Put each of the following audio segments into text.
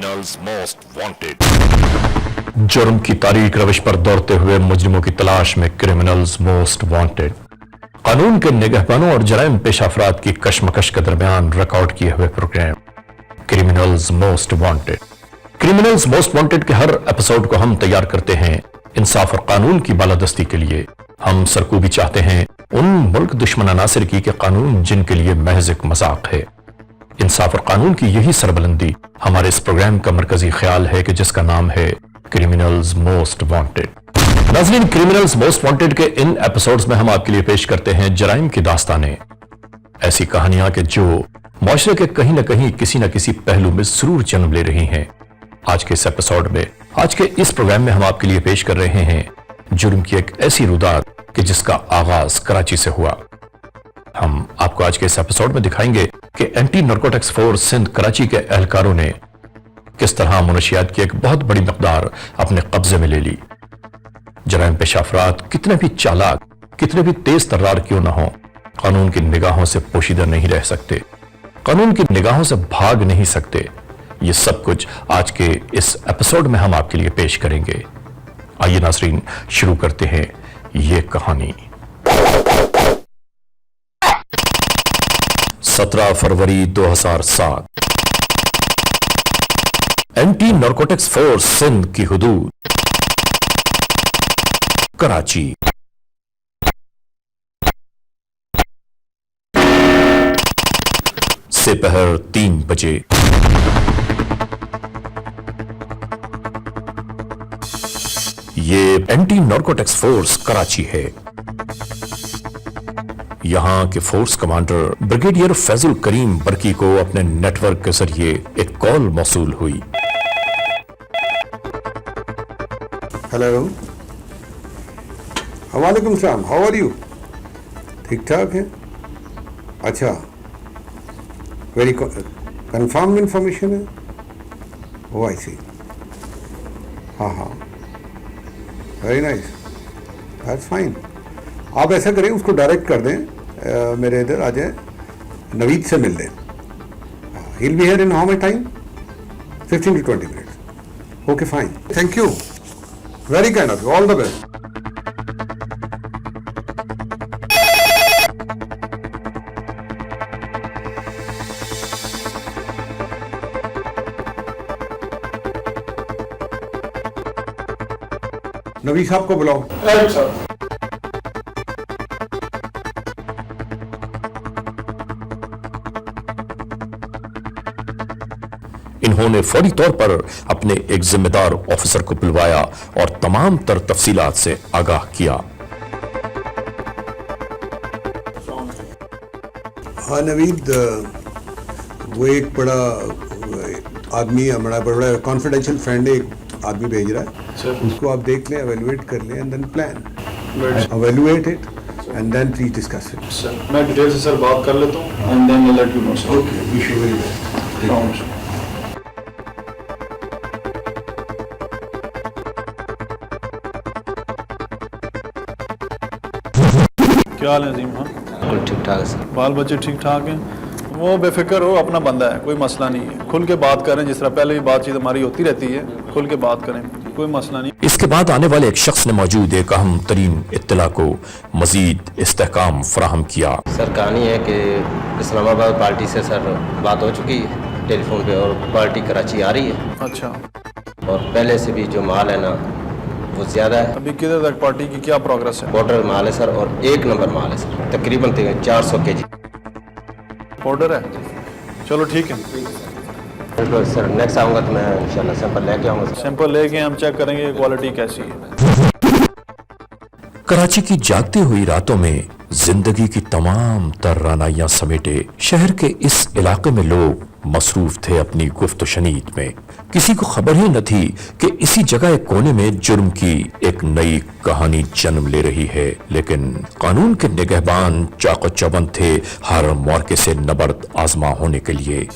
Criminals most wanted. जुर्म की तारीख रविश पर दौड़ते हुए मुजरिमों की तलाश में क्रिमिनल्स मोस्ट वांटेड। कानून के निगहबानों और जराइम पेशा अफराद की कशमकश के दरमियान रिकॉर्ड किए हुए program criminals most wanted. Criminals most wanted के हर एपिसोड को हम तैयार करते हैं इंसाफ और कानून की बालादस्ती के लिए। हम सरकूबी चाहते हैं उन मुल्क दुश्मन अनासिर की कि कानून जिनके लिए महज एक मजाक है। इंसाफ और कानून की यही सरबलंदी हमारे इस प्रोग्राम का मरकजी ख्याल है कि जिसका नाम है क्रिमिनल्स मोस्ट वांटेड। नाज़रीन, क्रिमिनल्स मोस्ट वांटेड के इन एपिसोड्स में हम आपके लिए पेश करते हैं जराइम की दास्तानें, ऐसी कहानियां कि जो मुआशरे के कहीं न कहीं किसी न किसी पहलू में जरूर जन्म ले रही हैं। आज के इस एपिसोड में, आज के इस प्रोग्राम में हम आपके लिए पेश कर रहे हैं जुर्म की एक ऐसी रुदात कि जिसका आगाज कराची से हुआ। हम आपको आज के इस एपिसोड में दिखाएंगे कि anti narcotics force Sindh Karachi के एहलकारों ने किस तरह मुनशियात की एक बहुत बड़ी मकदार अपने कब्जे में ले ली। जराइम पेशा अफराद कितने भी चालाक, कितने भी तेज तर्रार क्यों न हो, कानून की निगाहों से पोशीदा नहीं रह सकते, कानून की निगाहों से भाग नहीं सकते। ये सब कुछ आज के इस एपिसोड में हम आपके लिए पेश करेंगे। आइए नाज़रीन, शुरू करते हैं ये कहानी। 17 फरवरी 2007, एंटी नारकोटिक्स फोर्स सिंध की हुदूद, कराची। दोपहर 3 बजे। ये एंटी नारकोटिक्स फोर्स कराची है। यहां के फोर्स कमांडर ब्रिगेडियर फैजुल करीम बरकी को अपने नेटवर्क के जरिए एक कॉल मौसूल हुई। हेलो, वालेकुम सलाम, हाउ आर यू? ठीक ठाक है। अच्छा, वेरी कंफर्म इंफॉर्मेशन है। ओ आई सी। हाँ हाँ, वेरी नाइस, दैट्स फाइन। आप ऐसा करें, उसको डायरेक्ट कर दें मेरे इधर आ जाए, नवीद से मिल लें। He will be here in how much time? 15 to 20 minutes। Okay fine, thank you, very kind of you, all the best. नबी साहब को बुलाओ। इन्होंने फौरी तौर पर अपने एक जिम्मेदार ऑफिसर को बुलवाया और तमाम तर तफसीलात से आगाह किया। हाँ नवीद, वो एक बड़ा आदमी, बड़ा कॉन्फिडेंशियल फ्रेंड है, एक आदमी भेज रहा है। उसको आप देख लें, एवेलुएट कर लें and then plan, evaluate it and then please discuss it. Sir मैं डिटेल से सर बात कर लेता हूँ and then let you know sir. Okay, wish you very best. क्या हाल है नजीम? हाँ बिल्कुल ठीक ठाक है सर। बाल बच्चे ठीक ठाक हैं? वो बेफिक्र हो, अपना बंदा है, कोई मसला नहीं है। खुल के बात करें, जिस तरह पहले भी बातचीत हमारी होती रहती है, खुल के बात करें, कोई मसला नहीं। इसके बाद आने वाले एक शख्स ने मौजूद एक अहम तरीन इत्तला को मजीद इस्तेहकाम फराहम किया। सर कहानी है कि इस्लामाबाद पार्टी से सर बात हो चुकी है टेलीफोन पे, और पार्टी कराची आ रही है। अच्छा, और पहले से भी जो माल है ना वो ज़्यादा है। अभी किधर तक पार्टी की क्या प्रोग्रेस है? बॉर्डर माल है सर, और 1 नंबर माल है सर, तकरीबन 400 kg ऑर्डर है। चलो ठीक है, बिल्कुल सर। नेक्स्ट आऊँगा तो मैं इंशाल्लाह सैंपल लेके आऊँगा सर। सैंपल लेके हम चेक करेंगे क्वालिटी कैसी है। कराची की जागती हुई रातों में जिंदगी की तमाम तर्रानाइयां समेटे शहर के इस इलाके में लोग मसरूफ थे अपनी गुफ्त शनीद में। किसी को खबर ही न थी कि इसी जगह एक कोने में जुर्म की एक नई कहानी जन्म ले रही है। लेकिन कानून के निगहबान चाको चौबंद थे हर मौके से नबर्द आजमा होने के लिए।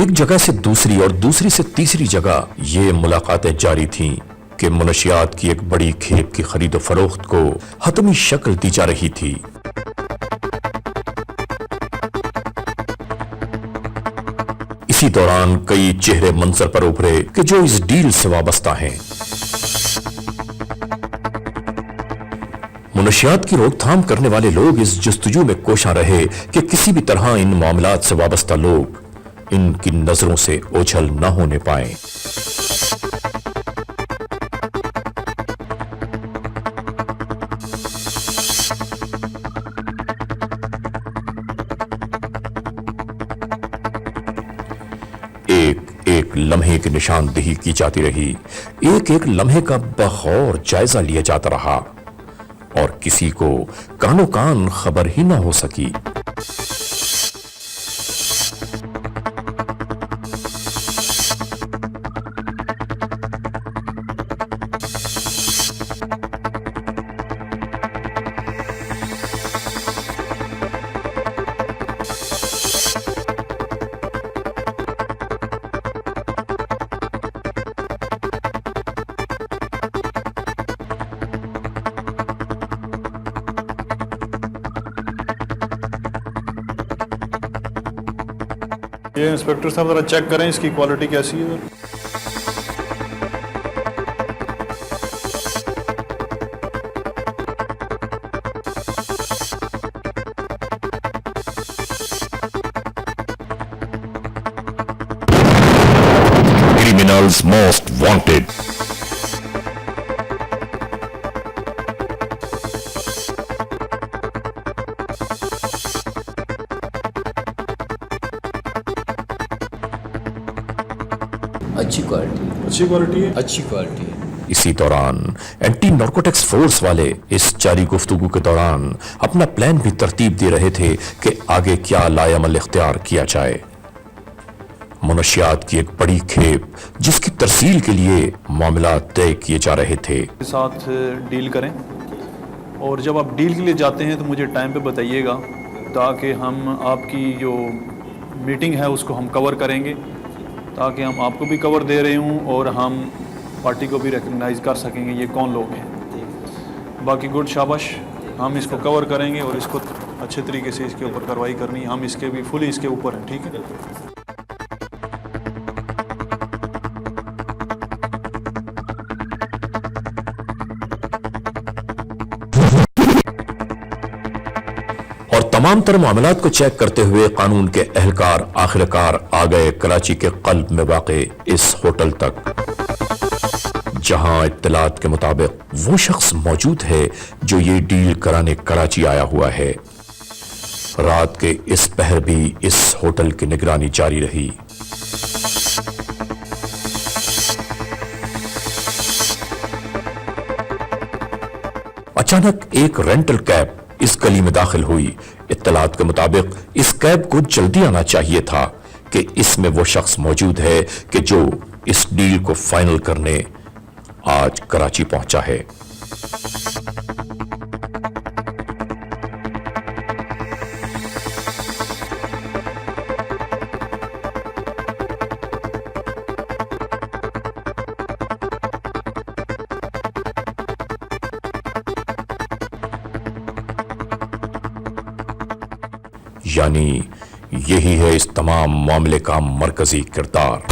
एक जगह से दूसरी और दूसरी से तीसरी जगह ये मुलाकातें जारी थीं कि मुनशियात की एक बड़ी खेप की खरीदो फरोख्त को हतमी शक्ल दी जा रही थी। इसी दौरान कई चेहरे मंजर पर उभरे कि जो इस डील से वाबस्ता हैं। मुनशियात की रोकथाम करने वाले लोग इस जस्तजू में कोशा रहे कि किसी भी तरह इन मामलात से वाबस्ता लोग इनकी नजरों से ओझल न होने पाए। एक एक लम्हे की निशानदेही की जाती रही, एक एक लम्हे का बगौर जायजा लिया जाता रहा और किसी को कानो कान खबर ही ना हो सकी। ये इंस्पेक्टर साहब जरा चेक करें इसकी क्वालिटी कैसी है। Criminals most wanted. अच्छी क्वालिटी है। अच्छी क्वालिटी है। इसी दौरान एंटी नार्कोटिक्स फोर्स वाले इस जारी गुफ्तगू के दौरान अपना प्लान भी तरतीब दे रहे थे कि आगे क्या लायामल इख्तियार किया जाए। मुनशियात की एक बड़ी खेप जिसकी तरसील के लिए मामला तय किए जा रहे थे। के साथ डील करें और जब आप डील के लिए जाते हैं तो मुझे टाइम पे बताइएगा ताकि हम आपकी जो मीटिंग है उसको हम कवर करेंगे, ताकि हम आपको भी कवर दे रहे हूँ और हम पार्टी को भी रिकग्नाइज कर सकेंगे ये कौन लोग हैं। बाकी गुड शाबाश, हम इसको कवर करेंगे और इसको अच्छे तरीके से इसके ऊपर कार्रवाई करनी, हम इसके भी फुली इसके ऊपर हैं। ठीक है। और तमाम तर मामलात को चेक करते हुए कानून के एहलकार आखिरकार आ गए कराची के कल्ब में वाक़े इस होटल तक, जहां इत्तलात के मुताबिक वो शख्स मौजूद है जो ये डील कराने कराची आया हुआ है। रात के इस पहर भी इस होटल की निगरानी जारी रही। अचानक एक रेंटल कैब इस गली में दाखिल हुई। इत्तलात के मुताबिक इस कैब को जल्दी आना चाहिए था कि इसमें वो शख्स मौजूद है कि जो इस डील को फाइनल करने आज कराची पहुंचा है। यानी यही है इस तमाम मामले का मरकजी किरदार।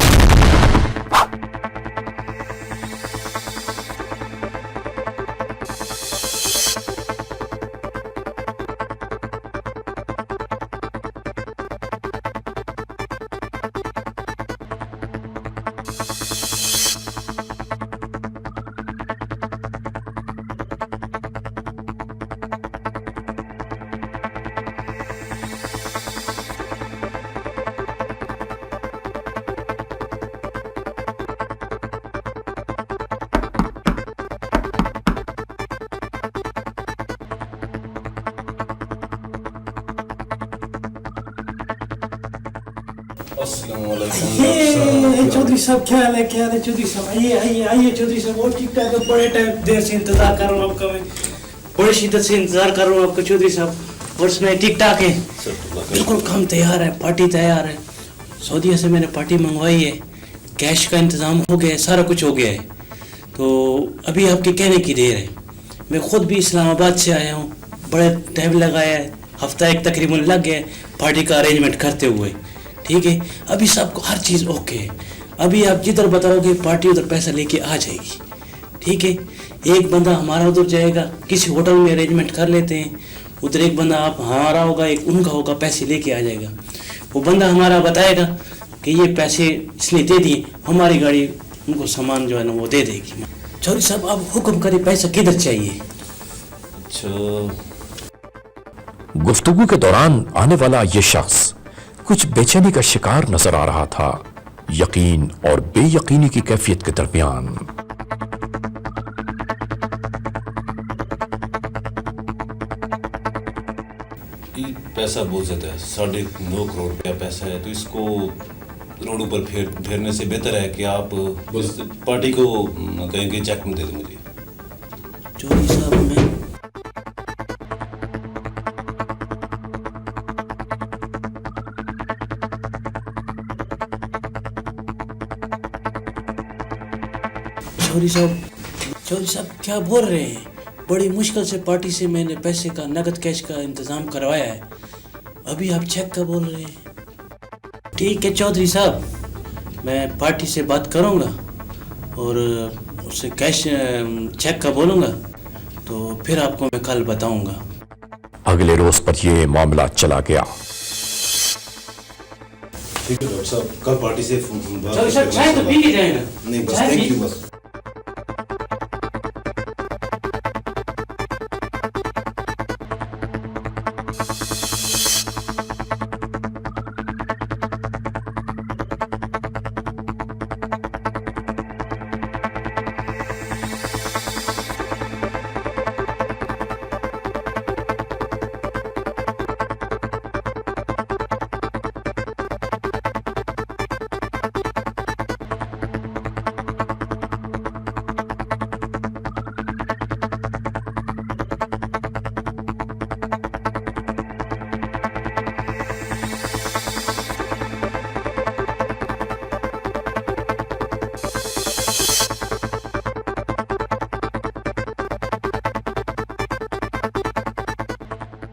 चौधरी साहब क्या हाल है, क्या हाल है चौधरी साहब? आइए आइए आइए चौधरी साहब, और ठीक ठाक है। बड़े टाइम देर से इंतजार कर रहा हूँ आपका, मैं बड़ी शिद्दत से इंतजार कर रहा हूँ आपका चौधरी साहब। और सुनाए ठीक ठाक है? बिल्कुल काम तैयार है, पार्टी तैयार है। सऊदीया से मैंने पार्टी मंगवाई है, कैश का इंतज़ाम हो गया है, सारा कुछ हो गया है। तो अभी आपके कहने की देर है। मैं ख़ुद भी इस्लामाबाद से आया हूँ, बड़ा टाइम लगाया है, हफ्ता एक तकरीबन लग गया है पार्टी का अरेंजमेंट करते हुए। ठीक है, अभी सबको हर चीज़ ओके है। अभी आप जिधर बताओगे पार्टी उधर पैसा लेके आ जाएगी। ठीक है, एक बंदा हमारा उधर जाएगा, किसी होटल में अरेंजमेंट कर लेते हैं, उधर एक बंदा आप हमारा होगा, एक उनका होगा, पैसे लेके आ जाएगा। वो बंदा हमारा बताएगा कि ये पैसे इसने दे दिए, हमारी गाड़ी उनको सामान जो है ना वो दे देगी। चौधरी साहब आप हुक्म करें, पैसा किधर चाहिए? गुफ्तगू के दौरान आने वाला ये शख्स कुछ बेचैनी का शिकार नजर आ रहा था, यकीन और बेयकीनी की कैफियत के दरमियान। ये पैसा बहुत ज्यादा है, 9.5 करोड़ रुपया पैसा है, तो इसको रोड ऊपर फेरने से बेहतर है कि आप इस पार्टी को कहेंगे चेक में दे दो मुझे। चौधरी साहब मैं चौधरी साहब क्या बोल रहे हैं? बड़ी मुश्किल से पार्टी से मैंने पैसे का नगद कैश का इंतज़ाम करवाया है, अभी आप चेक का बोल रहे हैं? ठीक है चौधरी साहब, मैं पार्टी से बात करूंगा और उससे कैश चेक का बोलूँगा, तो फिर आपको मैं कल बताऊंगा। अगले रोज पर यह मामला चला गया। ठीक है डॉक्टर साहब, कल पार्टी से चौधरी साहब चाय तो पी के जाएगा? नहीं बस, थैंक यू बस।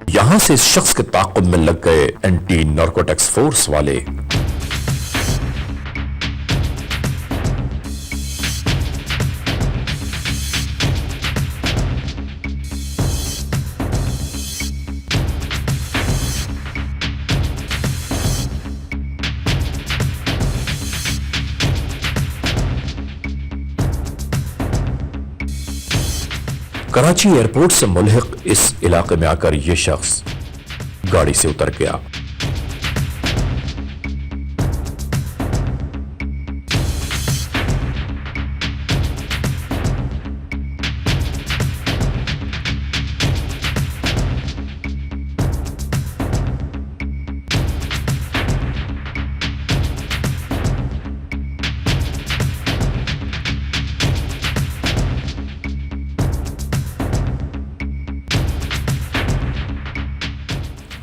यहां से इस शख्स के ताक़ुब में लग गए एंटी नारकोटिक्स फोर्स वाले। कराची एयरपोर्ट से मुल्हिक इस इलाके में आकर यह शख्स गाड़ी से उतर गया।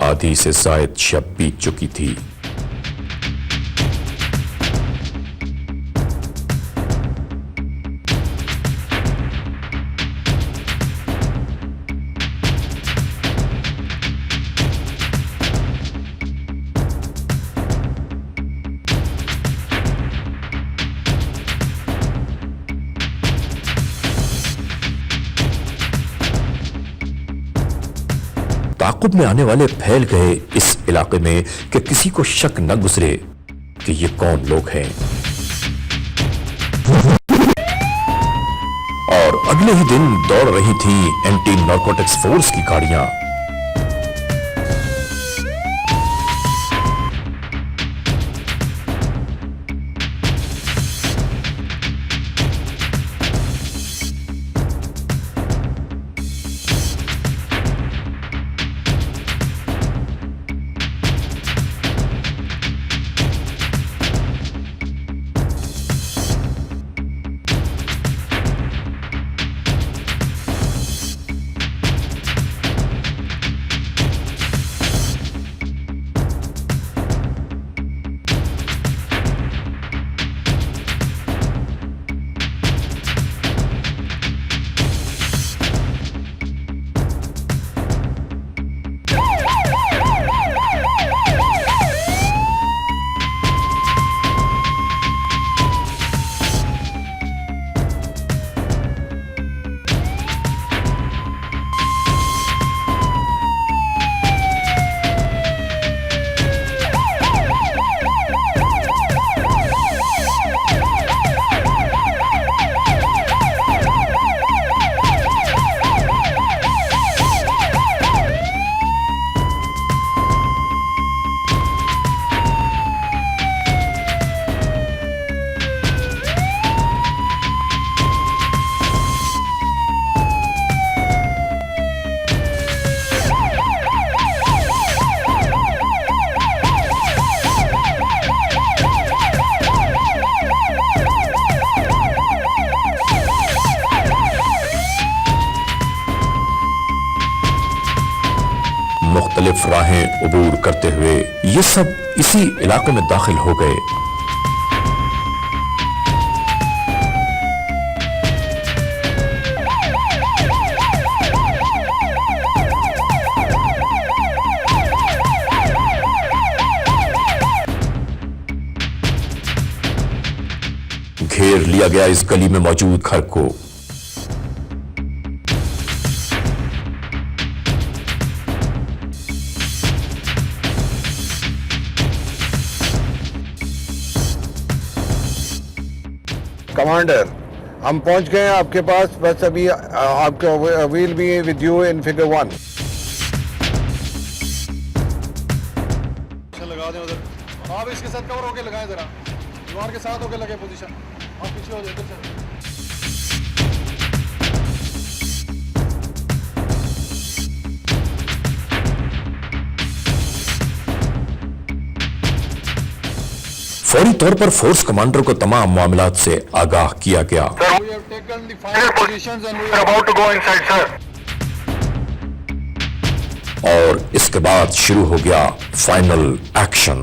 आधी से शायद शब बीत चुकी थी। ताक़ुब में आने वाले फैल गए इस इलाके में कि किसी को शक न गुजरे कि ये कौन लोग हैं। और अगले ही दिन दौड़ रही थी एंटी नारकोटिक्स फोर्स की गाड़ियां। मुख्तलिफ राहें उबूर करते हुए ये सब इसी इलाके में दाखिल हो गए। घेर लिया गया इस गली में मौजूद घर को। कमांडर, हम पहुंच गए हैं आपके पास, बस अभी आपके will be with you in figure 1। लगा दें उधर, आप इसके साथ कवर होके लगाएं, जरा दीवार के साथ होके लगे पोजीशन, आप पीछे हो जाए इधर से। फौरी तौर पर फोर्स कमांडर को तमाम मामलात से आगाह किया गया। We have taken the final positions and we are about to go inside, sir. और इसके बाद शुरू हो गया फाइनल एक्शन।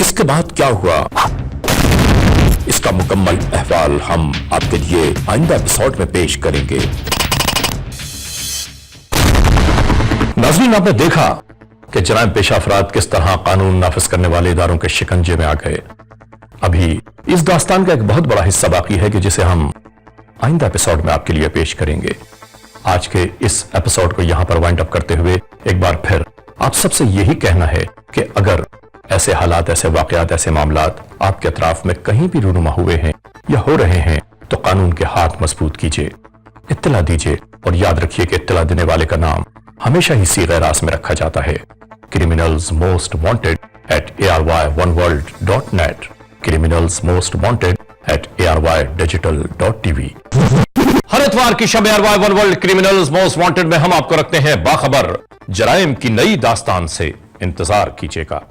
इसके बाद क्या हुआ, इसका मुकम्मल अहवाल हम आपके लिए आइंदा एपिसोड में पेश करेंगे। नाज़रीन, आपने देखा कि जराइम पेशा अफराद किस तरह कानून नाफिज करने वाले इदारों के शिकंजे में आ गए। अभी इस दास्तान का एक बहुत बड़ा हिस्सा बाकी है कि जिसे हम आइंदा एपिसोड में आपके लिए पेश करेंगे। आज के इस एपिसोड को यहां पर वाइंड अप करते हुए एक बार फिर आप सबसे यही कहना है कि अगर ऐसे हालात, ऐसे वाकयात, ऐसे मामलात आपके अतराफ में कहीं भी रूनुमा हुए हैं या हो रहे हैं तो कानून के हाथ मजबूत कीजिए, इत्तला दीजिए और याद रखिए कि इत्तला देने वाले का नाम हमेशा ही सीगे रास में रखा जाता है। Criminals most wanted @ARY1world.net, criminals most wanted @ARYdigital.tv। हर इतवार की शब ARY one world criminals most wanted में हम आपको रखते हैं बाखबर जराइम की नई दास्तान से। इंतजार कीजिएगा।